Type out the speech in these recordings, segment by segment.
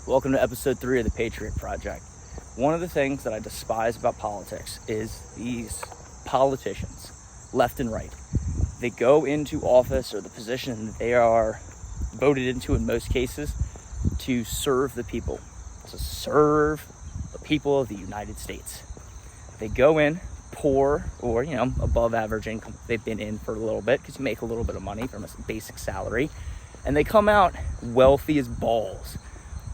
Welcome to episode 3 of the Patriot Project. One of the things that I despise about politics is these politicians, left and right. They go into office or the position that they are voted into in most cases to serve the people, to serve the people of the United States. They go in poor or, above average income. They've been in for a little bit because you make a little bit of money from a basic salary. And they come out wealthy as balls,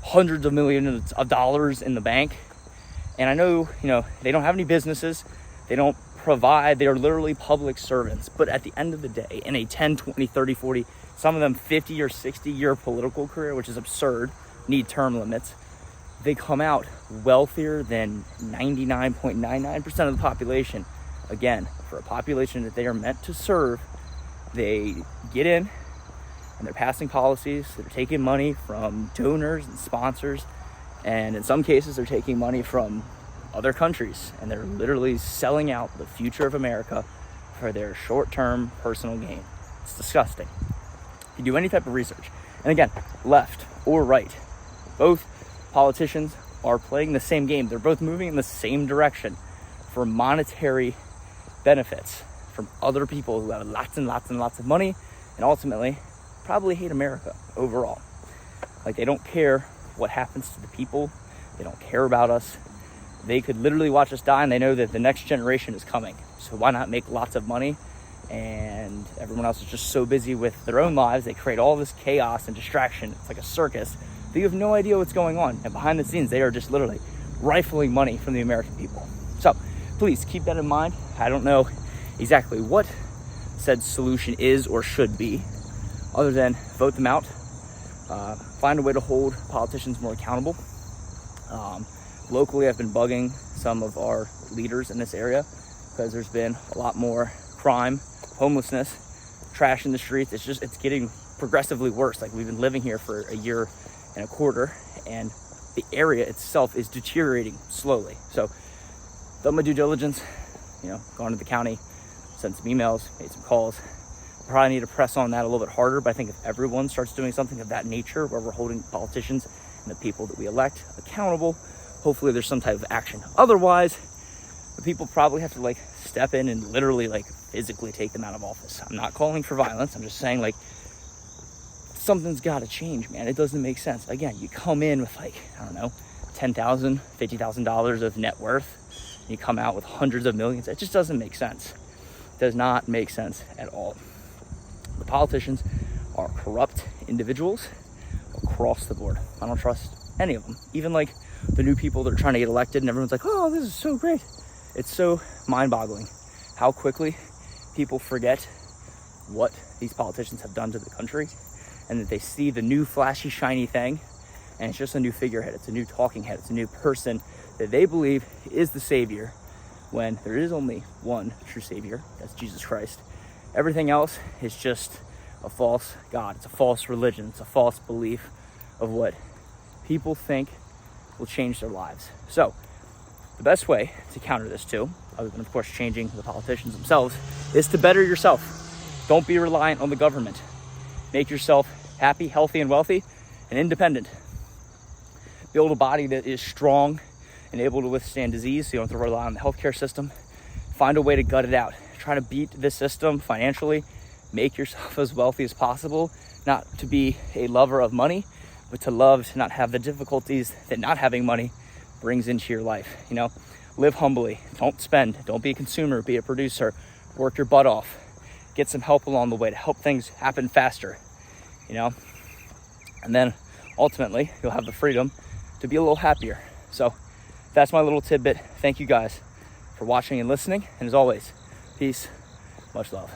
hundreds of millions of dollars in the bank. And I know, they don't have any businesses. They don't provide. They're literally public servants. But at the end of the day, in a 10, 20, 30, 40, some of them 50 or 60 year political career, which is absurd, need term limits, they come out wealthier than 99.99% of the population. Again, for a population that they are meant to serve, they get in and they're passing policies. They're taking money from donors and sponsors. And in some cases, they're taking money from other countries. And they're literally selling out the future of America for their short-term personal gain. It's disgusting. If you do any type of research, and again, left or right, both politicians are playing the same game. They're both moving in the same direction for monetary benefits from other people who have lots and lots and lots of money and ultimately probably hate America overall. Like, they don't care what happens to the people. They don't care about us. They could literally watch us die and they know that the next generation is coming. So why not make lots of money? And everyone else is just so busy with their own lives. They create all this chaos and distraction. It's like a circus. But you have no idea what's going on. And behind the scenes, they are just literally rifling money from the American people. So please keep that in mind. I don't know exactly what said solution is or should be, other than vote them out. Find a way to hold politicians more accountable. Locally, I've been bugging some of our leaders in this area because there's been a lot more crime, homelessness, trash in the streets. It's getting progressively worse. Like, we've been living here for a year and a quarter, and the area itself is deteriorating slowly. So, done my due diligence, gone to the county, sent some emails, made some calls. Probably need to press on that a little bit harder, but I think if everyone starts doing something of that nature, where we're holding politicians and the people that we elect accountable, hopefully there's some type of action. Otherwise, the people probably have to step in and literally physically take them out of office. I'm not calling for violence. I'm just saying something's got to change, man. It doesn't make sense. Again, you come in with $10,000, $50,000 of net worth, and you come out with hundreds of millions. It just doesn't make sense. It does not make sense at all. The politicians are corrupt individuals across the board. I don't trust any of them. Even the new people that are trying to get elected, and everyone's like, oh, this is so great. It's so mind-boggling how quickly people forget what these politicians have done to the country, and that they see the new flashy, shiny thing, and it's just a new figurehead. It's a new talking head. It's a new person that they believe is the savior, when there is only one true savior. That's Jesus Christ. Everything else is just a false god. It's a false religion. It's a false belief of what people think will change their lives. So the best way to counter this too, other than of course changing the politicians themselves, is to better yourself. Don't be reliant on the government. Make yourself happy, healthy, and wealthy, and independent. Build a body that is strong and able to withstand disease, so you don't have to rely on the healthcare system. Find a way to gut it out. Try to beat this system financially. Make yourself as wealthy as possible, not to be a lover of money, but to love to not have the difficulties that not having money brings into your life. Live humbly. Don't spend. Don't be a consumer. Be a producer. Work your butt off. Get some help along the way to help things happen faster. And then ultimately you'll have the freedom to be a little happier. So that's my little tidbit. Thank you guys for watching and listening. And as always, peace, much love.